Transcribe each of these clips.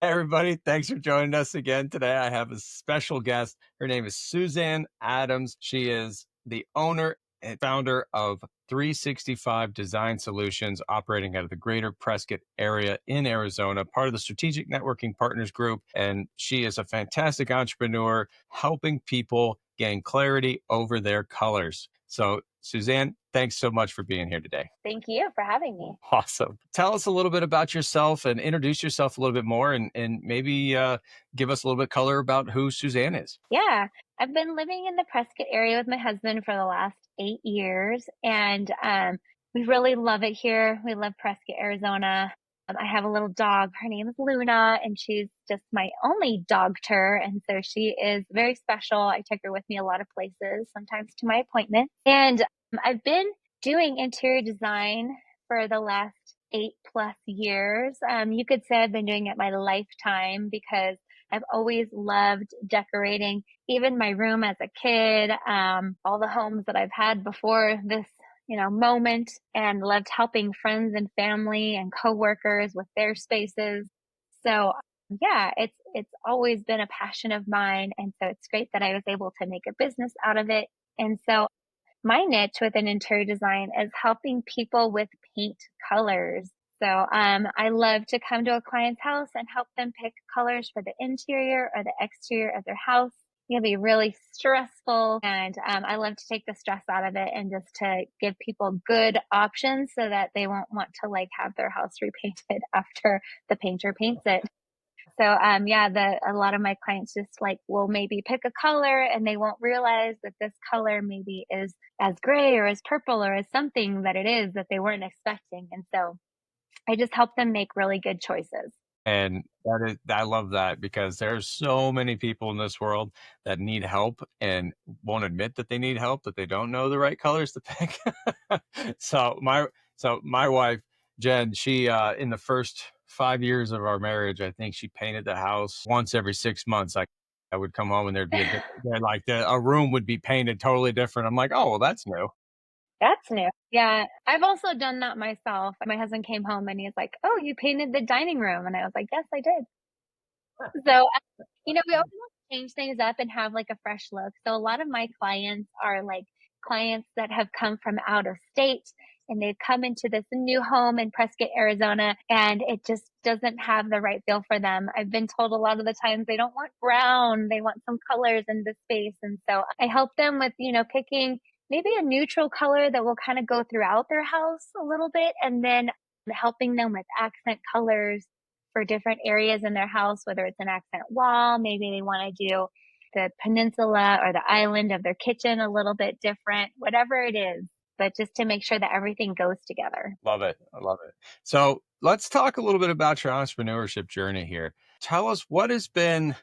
everybody. Thanks for joining us again today. I have a special guest. Her name is Suzanne Adams. She is the owner and founder of 365 Design Solutions, operating out of the greater Prescott area in Arizona, part of the Strategic Networking Partners Group. And she is a fantastic entrepreneur helping people gain clarity over their colors. So, Suzanne, thanks so much for being here today. Thank you for having me. Awesome. Tell us a little bit about yourself and introduce yourself a little bit more and maybe give us a little bit color about who Suzanne is. Yeah, I've been living in the Prescott area with my husband for the last 8 years, and we really love it here. We love Prescott, Arizona. I have a little dog. Her name is Luna, and she's just my only dogter, and so she is very special. I take her with me a lot of places, sometimes to my appointments. And I've been doing interior design for the last 8+ years. You could say I've been doing it my lifetime because I've always loved decorating, even my room as a kid, all the homes that I've had before this, moment, and loved helping friends and family and coworkers with their spaces. So yeah, it's always been a passion of mine. And so it's great that I was able to make a business out of it. And so my niche within interior design is helping people with paint colors. So I love to come to a client's house and help them pick colors for the interior or the exterior of their house. It can be really stressful, and I love to take the stress out of it and just to give people good options so that they won't want to have their house repainted after the painter paints it. So yeah, a lot of my clients just will maybe pick a color and they won't realize that this color maybe is as gray or as purple or as something that it is that they weren't expecting. And so I just help them make really good choices. And I love that because there's so many people in this world that need help and won't admit that they need help, that they don't know the right colors to pick. So my wife, Jen, she in the first 5 years of our marriage, I think she painted the house once every 6 months. I would come home and there'd be a room would be painted totally different. I'm like, oh, well, that's new. That's new. Yeah, I've also done that myself. My husband came home and he's like, "Oh, you painted the dining room." And I was like, "Yes, I did." So, we always want to change things up and have a fresh look. So a lot of my clients are clients that have come from out of state, and they've come into this new home in Prescott, Arizona, and it just doesn't have the right feel for them. I've been told a lot of the times they don't want brown, they want some colors in the space. And so I help them with, picking maybe a neutral color that will kind of go throughout their house a little bit, and then helping them with accent colors for different areas in their house, whether it's an accent wall, maybe they want to do the peninsula or the island of their kitchen a little bit different, whatever it is, but just to make sure that everything goes together. Love it. I love it. So let's talk a little bit about your entrepreneurship journey here. Tell us what has been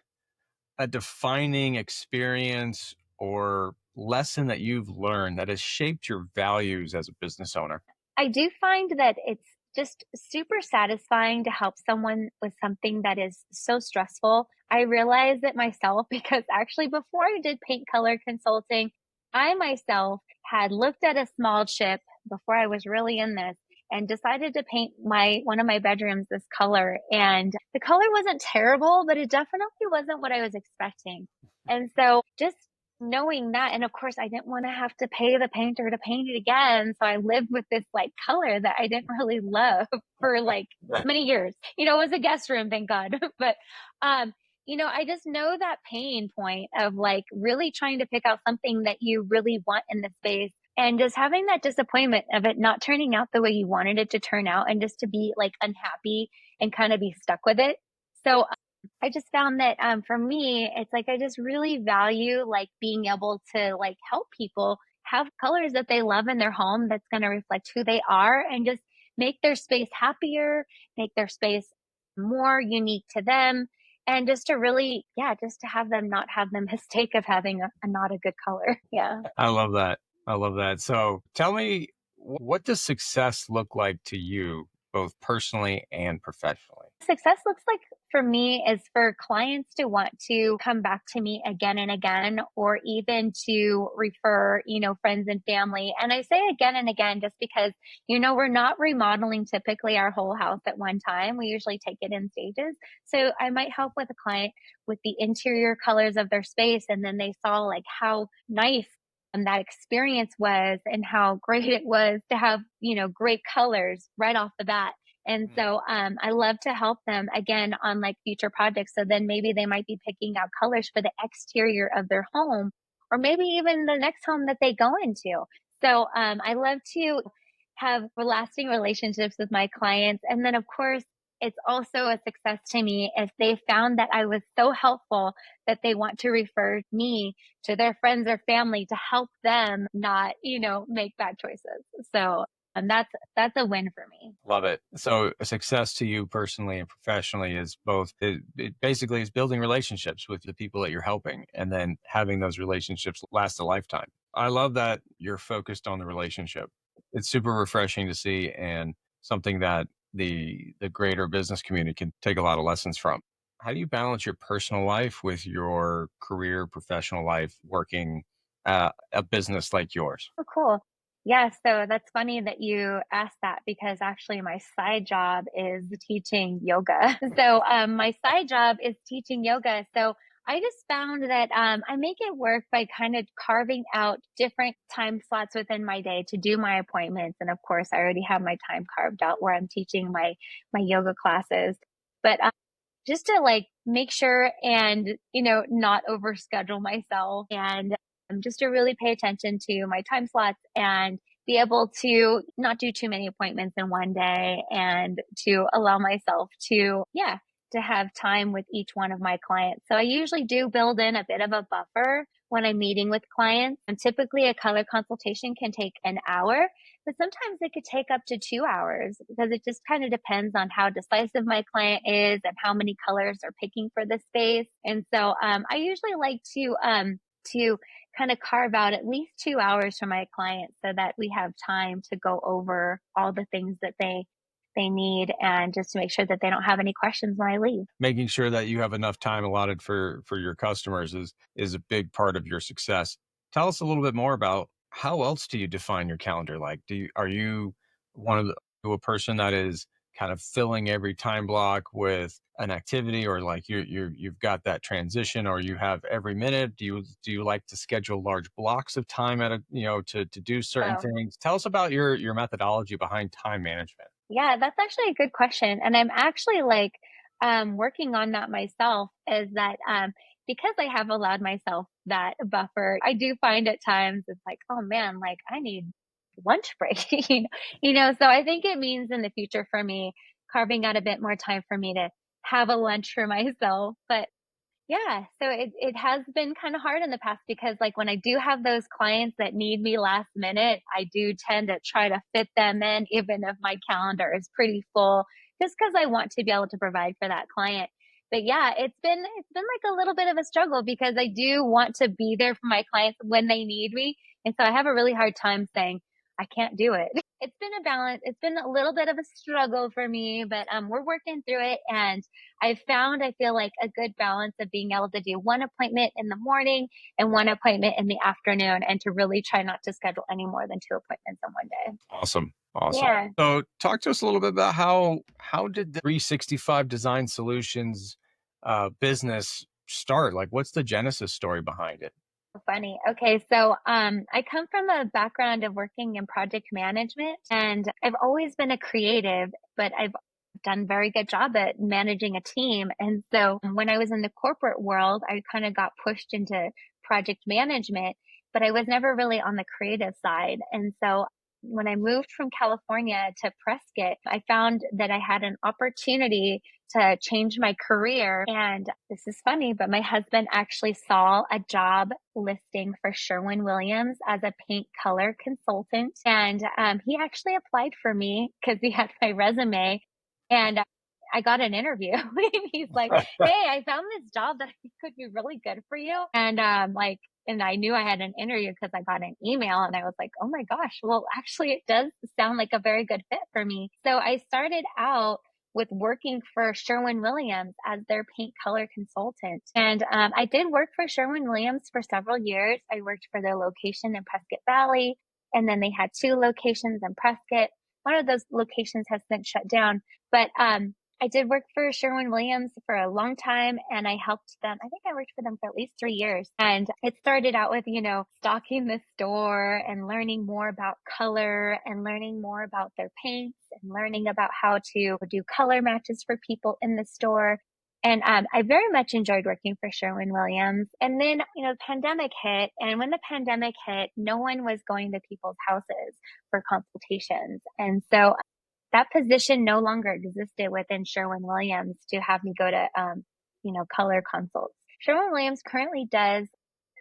a defining experience or lesson that you've learned that has shaped your values as a business owner? I do find that it's just super satisfying to help someone with something that is so stressful. I realized it myself because actually, before I did paint color consulting, I myself had looked at a small chip before I was really in this and decided to paint my one of my bedrooms this color. And the color wasn't terrible, but it definitely wasn't what I was expecting. And so just knowing that, and of course I didn't want to have to pay the painter to paint it again, so I lived with this color that I didn't really love for many years. It was a guest room, thank God. But I just know that pain point of really trying to pick out something that you really want in the space, and just having that disappointment of it not turning out the way you wanted it to turn out, and just to be unhappy and kind of be stuck with it. So I just found that for me, it's I just really value being able to help people have colors that they love in their home that's going to reflect who they are, and just make their space happier, make their space more unique to them, and just to really, yeah, just to have them not have the mistake of having a not a good color. Yeah. I love that. I love that. So tell me, what does success look like to you, both personally and professionally? Success looks like for me is for clients to want to come back to me again and again, or even to refer, friends and family. And I say again and again just because, we're not remodeling typically our whole house at one time. We usually take it in stages. So I might help with a client with the interior colors of their space. And then they saw like how nice that experience was and how great it was to have, great colors right off the bat. And Mm. so I love to help them again on like future projects. So then maybe they might be picking out colors for the exterior of their home, or maybe even the next home that they go into. So I love to have lasting relationships with my clients. And then, of course, it's also a success to me if they found that I was so helpful that they want to refer me to their friends or family to help them not, make bad choices. So that's a win for me. Love it. So, a success to you personally and professionally is both, it basically is building relationships with the people that you're helping and then having those relationships last a lifetime. I love that you're focused on the relationship. It's super refreshing to see and something that the greater business community can take a lot of lessons from. How do you balance your personal life with your career, professional life, working a business like yours? Oh, cool. Yeah, so that's funny that you asked that because actually my side job is teaching yoga. So my side job is teaching yoga. So I just found that I make it work by kind of carving out different time slots within my day to do my appointments. And of course, I already have my time carved out where I'm teaching my yoga classes. But just to like make sure and, not overschedule myself and just to really pay attention to my time slots and be able to not do too many appointments in one day and to allow myself to, yeah, to have time with each one of my clients. So I usually do build in a bit of a buffer when I'm meeting with clients. And typically a color consultation can take an hour, but sometimes it could take up to 2 hours because it just kind of depends on how decisive my client is and how many colors are picking for the space. And so I usually like to kind of carve out at least 2 hours for my clients so that we have time to go over all the things that they need and just to make sure that they don't have any questions when I leave. Making sure that you have enough time allotted for your customers is a big part of your success. Tell us a little bit more about how else do you define your calendar? Like, are you one of a person that is kind of filling every time block with an activity, or like you've got that transition, or you have every minute? Do you like to schedule large blocks of time at a to do certain So things? Tell us about your methodology behind time management. yeah, that's actually a good question. And I'm actually like working on that myself is that because I have allowed myself that buffer, I do find at times it's like, oh man, like I need lunch break, so I think it means in the future for me carving out a bit more time for me to have a lunch for myself. But yeah, so it has been kind of hard in the past because like when I do have those clients that need me last minute, I do tend to try to fit them in even if my calendar is pretty full just because I want to be able to provide for that client. But yeah, it's been like a little bit of a struggle because I do want to be there for my clients when they need me. And so I have a really hard time saying I can't do it. It's been a balance. It's been a little bit of a struggle for me, but we're working through it and I feel like a good balance of being able to do one appointment in the morning and one appointment in the afternoon and to really try not to schedule any more than two appointments in one day. Awesome. Awesome. Yeah. So talk to us a little bit about how did the 365 Design Solutions business start? Like what's the genesis story behind it? Funny. Okay, so I come from a background of working in project management, and I've always been a creative, but I've done very good job at managing a team. And so when I was in the corporate world, I kind of got pushed into project management, but I was never really on the creative side. And so when I moved from California to Prescott, I found that I had an opportunity to change my career. And this is funny, but my husband actually saw a job listing for Sherwin-Williams as a paint color consultant. And he actually applied for me because he had my resume. And I got an interview. And he's like, hey, I found this job that I think could be really good for you. And and I knew I had an interview because I got an email and I was like, oh my gosh, well, actually, it does sound like a very good fit for me. So I started out with working for Sherwin-Williams as their paint color consultant. And I did work for Sherwin-Williams for several years. I worked for their location in Prescott Valley, and then they had two locations in Prescott. One of those locations has since shut down, but I did work for Sherwin-Williams for a long time, and I helped them. I think I worked for them for at least 3 years. And it started out with, stocking the store and learning more about color and learning more about their paints and learning about how to do color matches for people in the store. And I very much enjoyed working for Sherwin-Williams. And then, the pandemic hit. And when the pandemic hit, no one was going to people's houses for consultations. And so that position no longer existed within Sherwin-Williams to have me go to, color consults. Sherwin-Williams currently does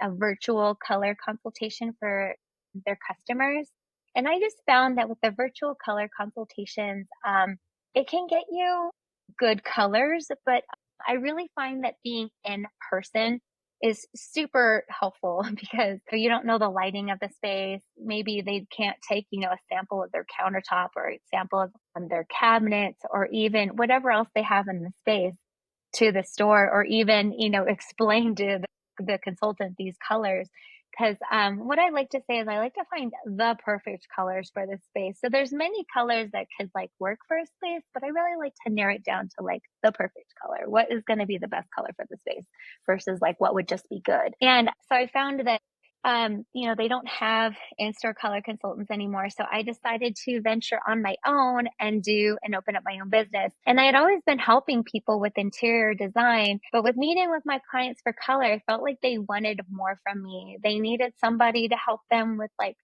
a virtual color consultation for their customers. And I just found that with the virtual color consultations, it can get you good colors, but I really find that being in person is super helpful because you don't know the lighting of the space. Maybe they can't take, a sample of their countertop or a sample of their cabinets or even whatever else they have in the space to the store or even, explain to the consultant these colors. Because what I like to say is I like to find the perfect colors for the space. So there's many colors that could like work for a space, but I really like to narrow it down to like the perfect color. What is going to be the best color for the space versus like what would just be good. And so I found that they don't have in-store color consultants anymore. So I decided to venture on my own and open up my own business. And I had always been helping people with interior design, but with meeting with my clients for color, I felt like they wanted more from me. They needed somebody to help them with like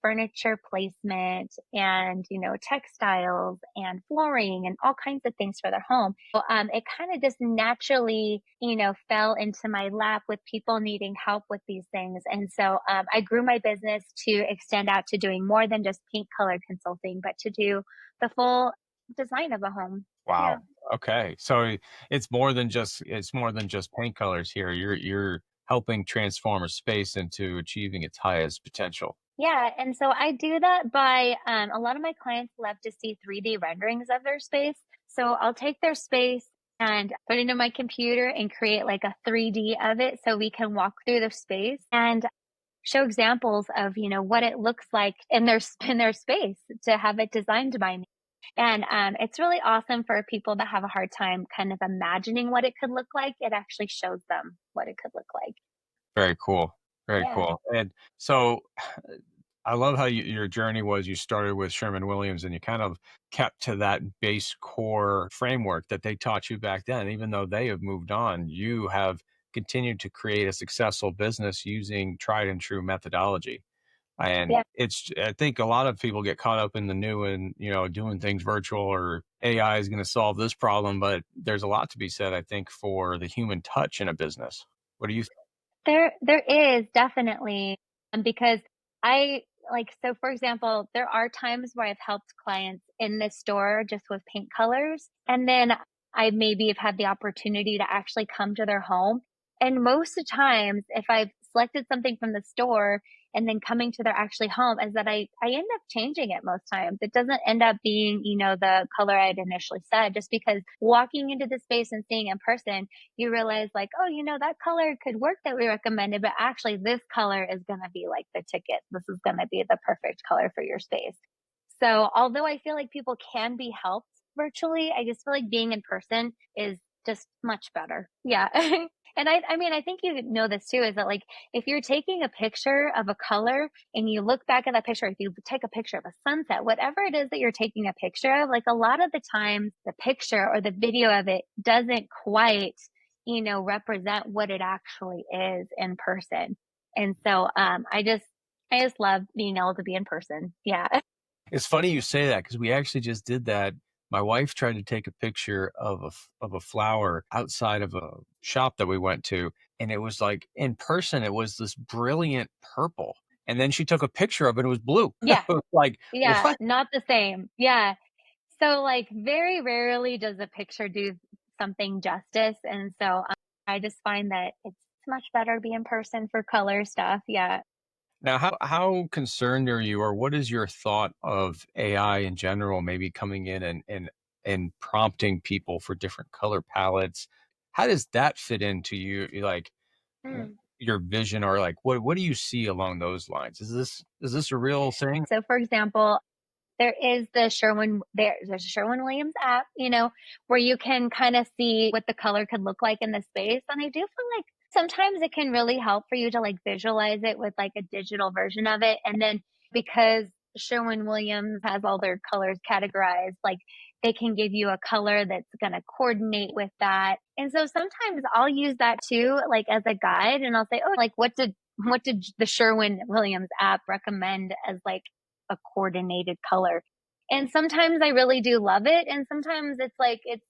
furniture placement and, textiles and flooring and all kinds of things for their home. So, it kind of just naturally, fell into my lap with people needing help with these things. And so I grew my business to extend out to doing more than just paint color consulting, but to do the full design of a home. Yeah. Wow. Okay. So it's more than just paint colors here. You're helping transform a space into achieving its highest potential. Yeah, and so I do that by a lot of my clients love to see 3D renderings of their space. So I'll take their space and put it into my computer and create like a 3D of it so we can walk through the space and show examples of, what it looks like in their space to have it designed by me. And it's really awesome for people that have a hard time kind of imagining what it could look like. It actually shows them what it could look like. Very cool. Very Yeah. cool. And so I love how your journey was. You started with Sherman Williams and you kind of kept to that base core framework that they taught you back then. Even though they have moved on, you have continued to create a successful business using tried and true methodology. And Yeah. I think a lot of people get caught up in the new and, doing things virtual or AI is going to solve this problem. But there's a lot to be said, I think, for the human touch in a business. What do you think? There is definitely, because I so for example, there are times where I've helped clients in the store just with paint colors, and then I maybe have had the opportunity to actually come to their home. And most of the times, if I've selected something from the store and then coming to their actually home, is that I end up changing it most times. It doesn't end up being, the color I'd initially said, just because walking into the space and seeing in person, you realize like, oh, that color could work that we recommended, but actually this color is going to be like the ticket. This is going to be the perfect color for your space. So although I feel like people can be helped virtually, I just feel like being in person is just much better. Yeah. And I mean, I think you know this too, is that like if you're taking a picture of a color and you look back at that picture, if you take a picture of a sunset, whatever it is that you're taking a picture of, like a lot of the times the picture or the video of it doesn't quite, represent what it actually is in person. And so I just love being able to be in person. Yeah. It's funny you say that because we actually just did that. My wife tried to take a picture of a flower outside of a shop that we went to, and it was like in person, it was this brilliant purple. And then she took a picture of it, and it was blue. It Yeah. was like, Yeah. what? Not the same. Yeah. So, like, very rarely does a picture do something justice, and so, I just find that it's much better to be in person for color stuff, yeah. Now, how concerned are you, or what is your thought of AI in general, maybe coming in and and prompting people for different color palettes. How does that fit into like Mm. your vision, or like what do you see along those lines? Is this a real thing? So, for example, there's a Sherwin-Williams app, where you can kind of see what the color could look like in the space. And I do feel like sometimes it can really help for you to like visualize it with like a digital version of it. And then because Sherwin-Williams has all their colors categorized, like they can give you a color that's going to coordinate with that. And so sometimes I'll use that too, like as a guide, and I'll say, oh, like what did the Sherwin-Williams app recommend as like a coordinated color? And sometimes I really do love it. And sometimes it's like, it's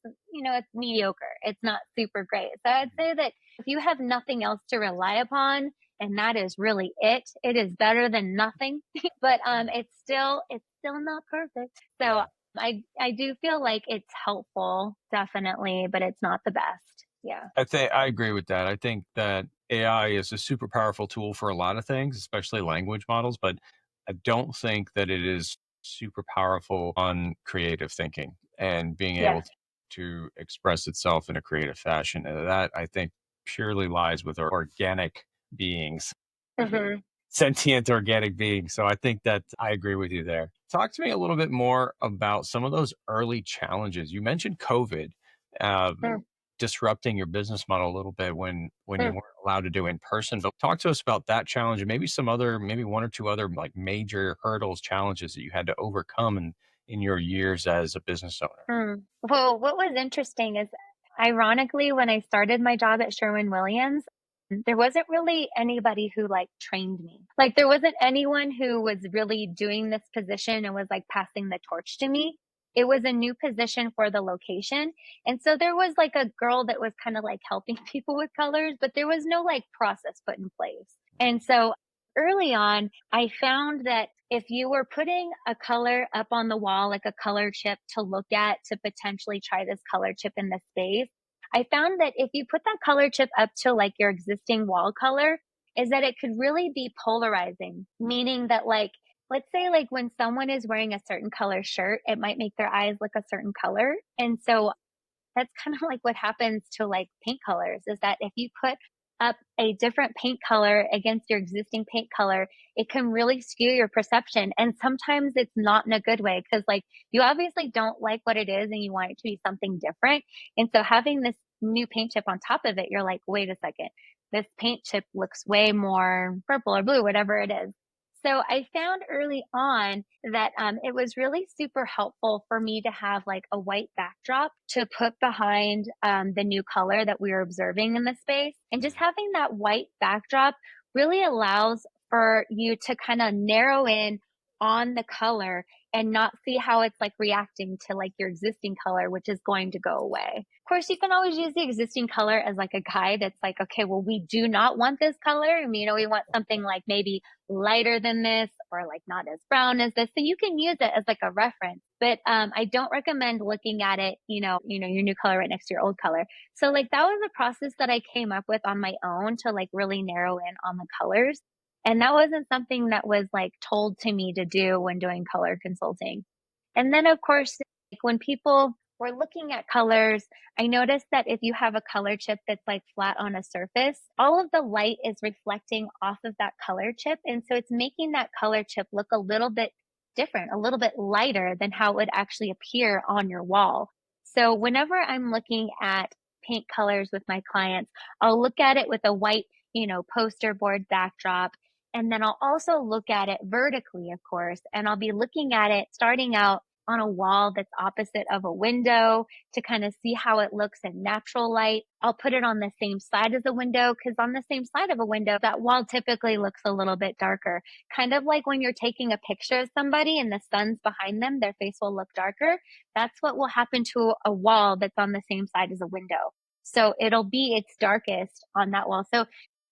mediocre. It's not super great. So I'd say that if you have nothing else to rely upon, and that is really it is better than nothing. But it's still not perfect. So Yeah. I do feel like it's helpful, definitely, but it's not the best. Yeah. I think I agree with that. I think that AI is a super powerful tool for a lot of things, especially language models, but I don't think that it is super powerful on creative thinking and being able Yes. to express itself in a creative fashion. And that I think purely lies with our organic beings, Hmm. sentient organic beings. So I think that I agree with you there. Talk to me a little bit more about some of those early challenges. You mentioned COVID. Um, disrupting your business model a little bit when you weren't allowed to do in person. But talk to us about that challenge and maybe some other, maybe one or two other like major hurdles, challenges that you had to overcome in your years as a business owner. Well, what was interesting is, ironically, when I started my job at Sherwin-Williams, there wasn't really anybody who like trained me. Like there wasn't anyone who was really doing this position and was like passing the torch to me. It was a new position for the location. And so there was like a girl that was kind of like helping people with colors, but there was no like process put in place. And so early on, I found that if you were putting a color up on the wall, like a color chip to look at to potentially try this color chip in the space, I found that if you put that color chip up to like your existing wall color, is that it could really be polarizing, meaning that like, let's say like when someone is wearing a certain color shirt, it might make their eyes look a certain color. And so that's kind of like what happens to like paint colors, is that if you put up a different paint color against your existing paint color, it can really skew your perception. And sometimes it's not in a good way, because like you obviously don't like what it is and you want it to be something different. And so having this new paint chip on top of it, you're like, wait a second, this paint chip looks way more purple or blue, whatever it is. So I found early on that it was really super helpful for me to have like a white backdrop to put behind the new color that we were observing in the space. And just having that white backdrop really allows for you to kind of narrow in on the color and not see how it's like reacting to like your existing color, which is going to go away. Of course, you can always use the existing color as like a guide. It's like, okay, well, we do not want this color. I mean, we want something like maybe lighter than this, or like not as brown as this. So you can use it as like a reference. But I don't recommend looking at it, your new color right next to your old color. So like that was a process that I came up with on my own to like really narrow in on the colors. And that wasn't something that was like told to me to do when doing color consulting. And then of course, like when people were looking at colors, I noticed that if you have a color chip that's like flat on a surface, all of the light is reflecting off of that color chip. And so it's making that color chip look a little bit different, a little bit lighter than how it would actually appear on your wall. So whenever I'm looking at paint colors with my clients, I'll look at it with a white, poster board backdrop. And then I'll also look at it vertically, of course, and I'll be looking at it starting out on a wall that's opposite of a window to kind of see how it looks in natural light. I'll put it on the same side as a window, because on the same side of a window, that wall typically looks a little bit darker. Kind of like when you're taking a picture of somebody and the sun's behind them, their face will look darker. That's what will happen to a wall that's on the same side as a window. So it'll be its darkest on that wall. So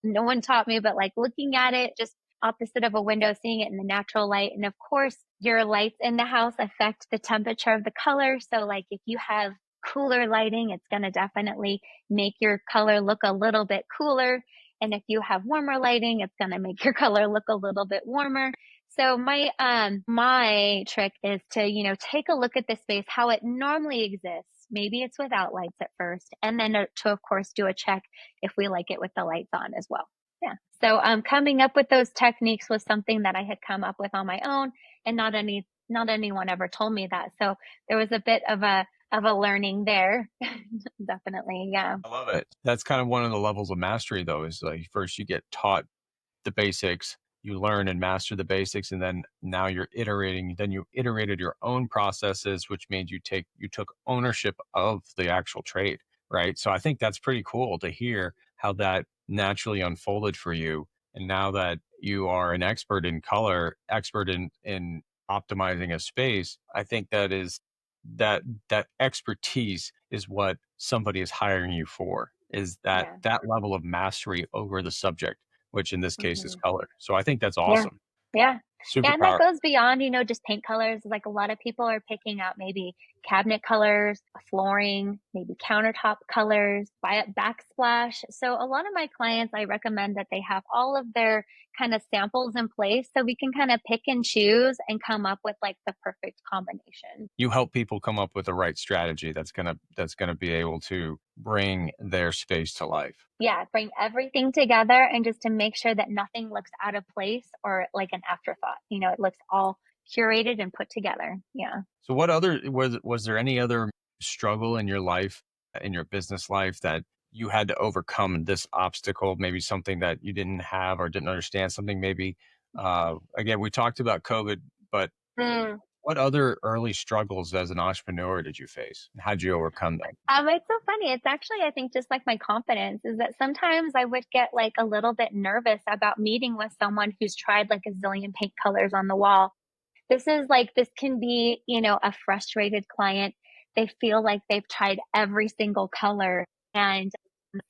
no one taught me, but like looking at it just opposite of a window, seeing it in the natural light. And of course, your lights in the house affect the temperature of the color. So like if you have cooler lighting, it's going to definitely make your color look a little bit cooler. And if you have warmer lighting, it's going to make your color look a little bit warmer. So my trick is to, take a look at the space how it normally exists. Maybe it's without lights at first, and then to of course do a check if we like it with the lights on as well. Yeah. So coming up with those techniques was something that I had come up with on my own, and not anyone ever told me that. So there was a bit of a learning there. Definitely. Yeah. I love it. That's kind of one of the levels of mastery, though, is like first you get taught the basics, you learn and master the basics, and then now you're iterating. Then you iterated your own processes, which made you took ownership of the actual trade, right? So I think that's pretty cool to hear how that naturally unfolded for you. And now that you are an expert in color, expert in optimizing a space, I think that that expertise is what somebody is hiring you for, is that Yeah. that level of mastery over the subject, which in this case is Hmm. color. So I think that's Yeah. awesome. Yeah. Yeah, Super and that power. goes beyond, just paint colors. Like a lot of people are picking out maybe cabinet colors, flooring, maybe countertop colors, backsplash. So a lot of my clients, I recommend that they have all of their kind of samples in place so we can kind of pick and choose and come up with like the perfect combination. You help people come up with the right strategy that's gonna be able to bring their space to life. Yeah, bring everything together and just to make sure that nothing looks out of place or like an afterthought. It looks all curated and put together. Yeah. So what other was there any other struggle in your life, in your business life, that you had to overcome this obstacle, maybe something that you didn't have or didn't understand, something maybe again, we talked about COVID, but what other early struggles as an entrepreneur did you face? How'd you overcome them? It's so funny. It's actually, I think, just like my confidence is that sometimes I would get like a little bit nervous about meeting with someone who's tried like a zillion paint colors on the wall. This can be, a frustrated client. They feel like they've tried every single color. And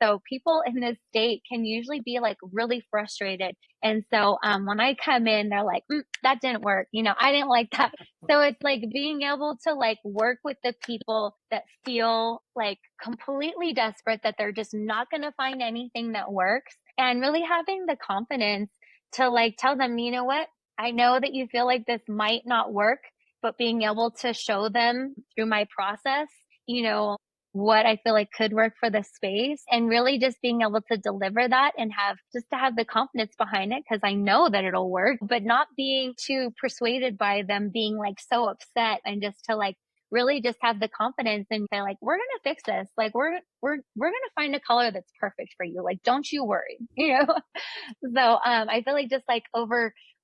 so people in this state can usually be like really frustrated. And so when I come in, they're like, that didn't work. I didn't like that. So it's like being able to like work with the people that feel like completely desperate that they're just not going to find anything that works, and really having the confidence to like tell them, you know what? I know that you feel like this might not work, but being able to show them through my process, you know, what I feel like could work for the space, and really just being able to deliver that and to have the confidence behind it because I know that it'll work, but not being too persuaded by them being like so upset, and just to like really just have the confidence and say like, we're gonna fix this. Like we're gonna find a color that's perfect for you. Like don't you worry. So I feel like just like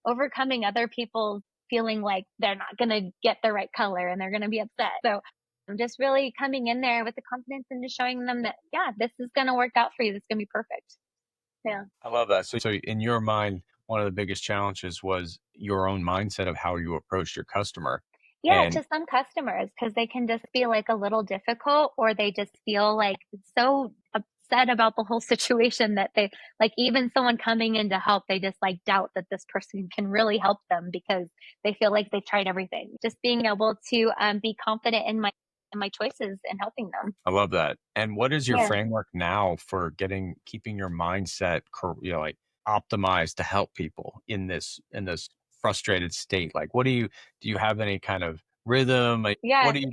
overcoming other people feeling like they're not going to get the right color and they're going to be upset. So I'm just really coming in there with the confidence and just showing them that, yeah, this is going to work out for you. This is going to be perfect. Yeah. I love that. So in your mind, one of the biggest challenges was your own mindset of how you approached your customer. Yeah, And to some customers, because they can just be like a little difficult, or they just feel like so upset about the whole situation that they like, even someone coming in to help, they just like doubt that this person can really help them because they feel like they've tried everything. Just being able to be confident in my choices and helping them. I love that. And what is your Yeah. framework now for keeping your mindset, like optimized to help people in this frustrated state? Like, do you have any kind of rhythm? Like, what Yeah. do you?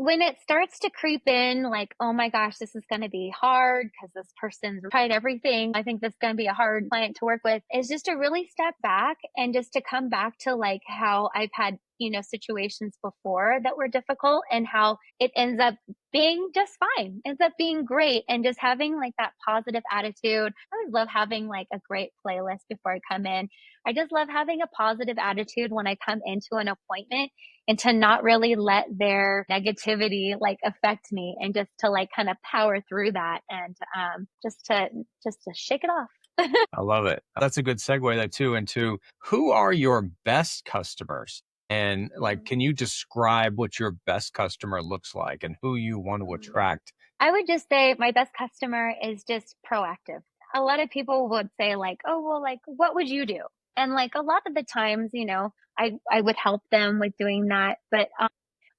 When it starts to creep in, like, oh my gosh, this is going to be hard because this person's tried everything. I think this is going to be a hard client to work with, is just to really step back and just to come back to like how I've had, situations before that were difficult, and how it ends up being just fine, ends up being great. And just having like that positive attitude. I always love having like a great playlist before I come in. I just love having a positive attitude when I come into an appointment, and to not really let their negativity like affect me, and just to like kind of power through that, and just to shake it off. I love it. That's a good segue there too into who are your best customers? And like, can you describe what your best customer looks like and who you want to Mhm. attract? I would just say my best customer is just proactive. A lot of people would say like, "Oh, well, like what would you do?" And like a lot of the times, I would help them with doing that, but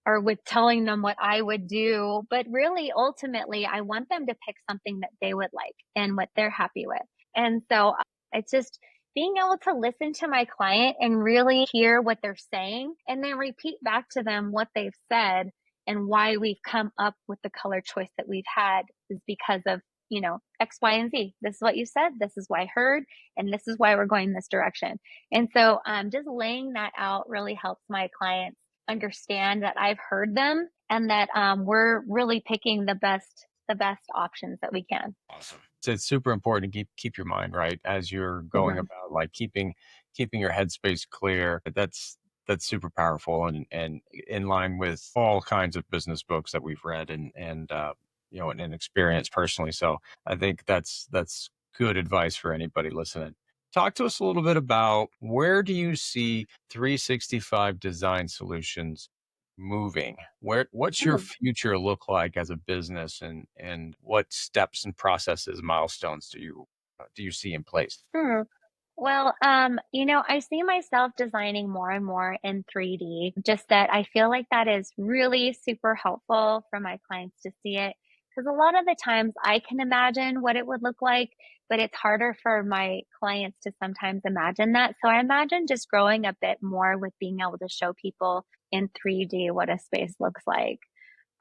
or with telling them what I would do. But really, ultimately, I want them to pick something that they would like and what they're happy with. And so it's just, being able to listen to my client and really hear what they're saying and then repeat back to them what they've said and why we've come up with the color choice that we've had is because of, X, Y, and Z. This is what you said. This is what I heard. And this is why we're going this direction. And so just laying that out really helps my clients understand that I've heard them and that we're really picking the best options that we can. Awesome. So it's super important to keep your mind right as you're going Mhm. about like keeping your headspace clear. That's super powerful and in line with all kinds of business books that we've read and experienced personally. So I think that's good advice for anybody listening. Talk to us a little bit about where do you see 365 design solutions moving? What's your Mm. future look like as a business and what steps and processes, milestones do you see in place? Hmm. Well, I see myself designing more and more in 3D, just that I feel like that is really super helpful for my clients to see it. Because a lot of the times I can imagine what it would look like, but it's harder for my clients to sometimes imagine that. So I imagine just growing a bit more with being able to show people in 3D what a space looks like.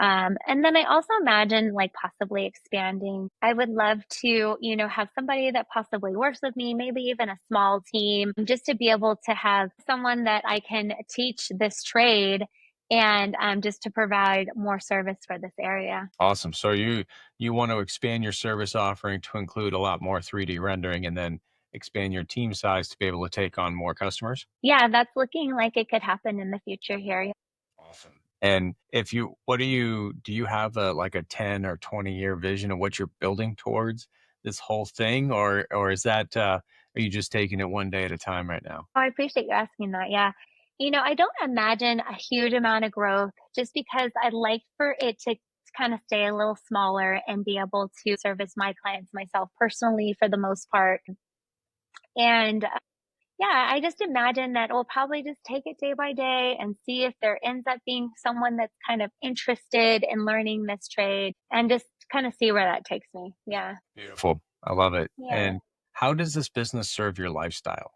And then I also imagine like possibly expanding. I would love to, have somebody that possibly works with me, maybe even a small team, just to be able to have someone that I can teach this trade and just to provide more service for this area. Awesome. So you want to expand your service offering to include a lot more 3D rendering and then expand your team size to be able to take on more customers? Yeah, that's looking like it could happen in the future here. Awesome. And if you what do you have a like a 10 or 20-year vision of what you're building towards this whole thing or is that are you just taking it one day at a time right now? Oh, I appreciate you asking that. Yeah. I don't imagine a huge amount of growth just because I'd like for it to kind of stay a little smaller and be able to service my clients myself personally for the most part. And yeah, I just imagine that we'll probably just take it day by day and see if there ends up being someone that's kind of interested in learning this trade and just kind of see where that takes me. Yeah. Beautiful. I love it. Yeah. And how does this business serve your lifestyle?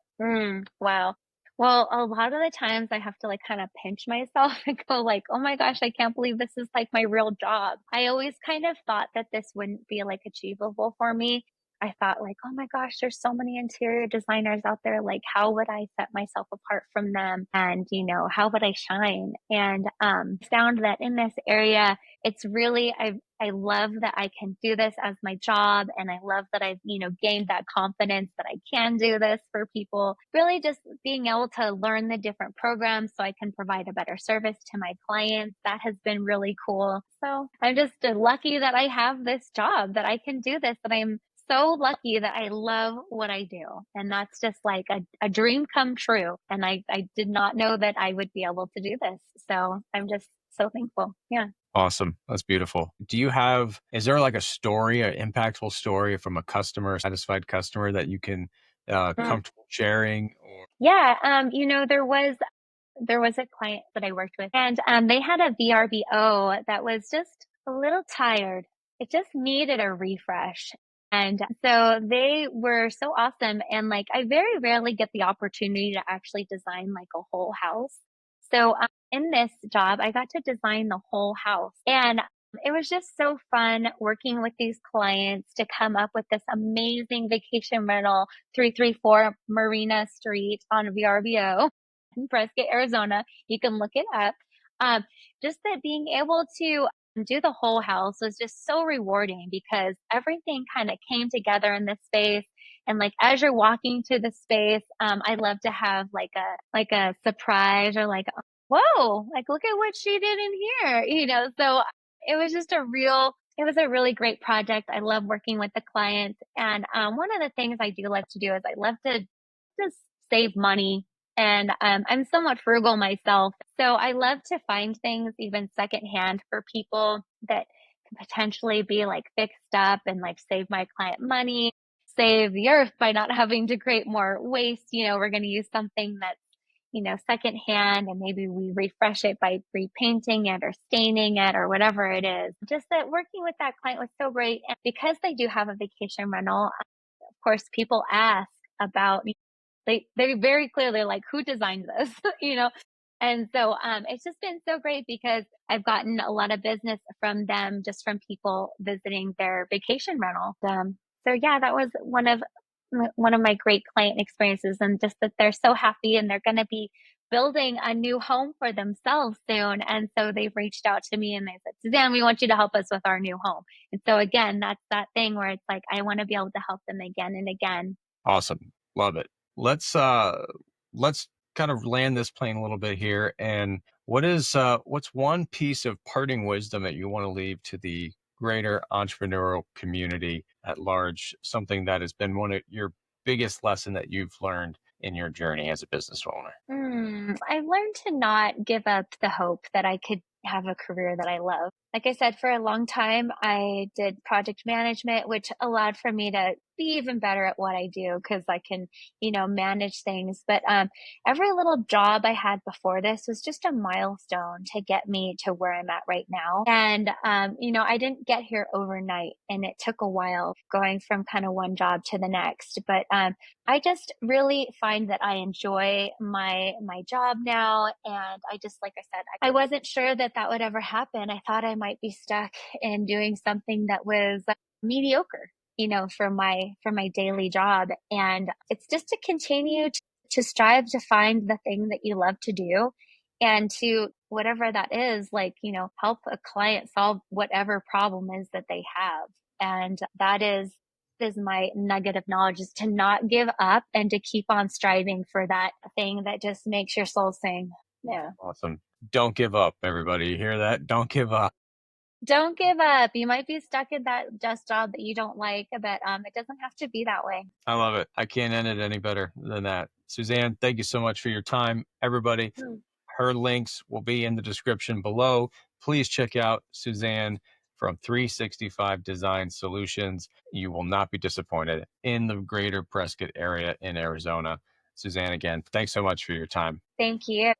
Wow. Well, a lot of the times I have to like kind of pinch myself and go like, "Oh my gosh, I can't believe this is like my real job." I always kind of thought that this wouldn't be like achievable for me. I thought like, "Oh my gosh, there's so many interior designers out there. Like, how would I set myself apart from them? And, how would I shine?" And found that in this area, it's really I love that I can do this as my job and I love that I've, gained that confidence that I can do this for people. Really just being able to learn the different programs so I can provide a better service to my clients. That has been really cool. So I'm just lucky that I have this job, that I can do this, that I'm so lucky that I love what I do. And that's just like a dream come true. And I did not know that I would be able to do this. So I'm just so thankful. Yeah. Awesome. That's beautiful. Is there like a story, an impactful story from a customer, a satisfied customer that you can comfortable sharing or Yeah, there was a client that I worked with, and they had a VRBO that was just a little tired. It just needed a refresh. And so they were so awesome. And like, I very rarely get the opportunity to actually design like a whole house. So in this job, I got to design the whole house. And it was just so fun working with these clients to come up with this amazing vacation rental 334 Marina Street on VRBO in Prescott, Arizona. You can look it up. Um, just that being able to do the whole house was just so rewarding because everything kind of came together in this space. And like as you're walking to the space, I love to have like a surprise or like, whoa, like look at what she did in here, So it was just it was a really great project. I love working with the clients. And one of the things I do like to do is I love to just save money. And I'm somewhat frugal myself. So I love to find things even secondhand for people that could potentially be like fixed up and like save my client money, save the earth by not having to create more waste. We're going to use something that's secondhand and maybe we refresh it by repainting it or staining it or whatever it is. Just that working with that client was so great. And because they do have a vacation rental, of course, people ask about They very clearly like, who designed this, you know? And so it's just been so great because I've gotten a lot of business from them, just from people visiting their vacation rental. So yeah, that was one of my great client experiences, and just that they're so happy and they're going to be building a new home for themselves soon. And so they've reached out to me and they said, Suzanne, we want you to help us with our new home. And so again, that's that thing where it's like, I want to be able to help them again and again. Awesome. Love it. Let's kind of land this plane a little bit here. And what's one piece of parting wisdom that you want to leave to the greater entrepreneurial community at large? Something that has been one of your biggest lesson that you've learned in your journey as a business owner. I've learned to not give up the hope that I could have a career that I love. Like I said, for a long time, I did project management, which allowed for me to be even better at what I do because I can, manage things. But every little job I had before this was just a milestone to get me to where I'm at right now. And, I didn't get here overnight, and it took a while going from kind of one job to the next. But I just really find that I enjoy my job now, and I just, like I said, I wasn't sure that that would ever happen. I thought I might be stuck in doing something that was mediocre, for my daily job. And it's just to continue to strive to find the thing that you love to do, and to whatever that is, like, help a client solve whatever problem is that they have. And that is my nugget of knowledge, is to not give up and to keep on striving for that thing that just makes your soul sing. Yeah. Awesome. Don't give up, everybody. You hear that? Don't give up. Don't give up. You might be stuck in that just job that you don't like, but it doesn't have to be that way. I love it. I can't end it any better than that. Suzanne, thank you so much for your time. Everybody, Mm. her links will be in the description below. Please check out Suzanne from 365 Design Solutions. You will not be disappointed in the greater Prescott area in Arizona. Suzanne, again, thanks so much for your time. Thank you.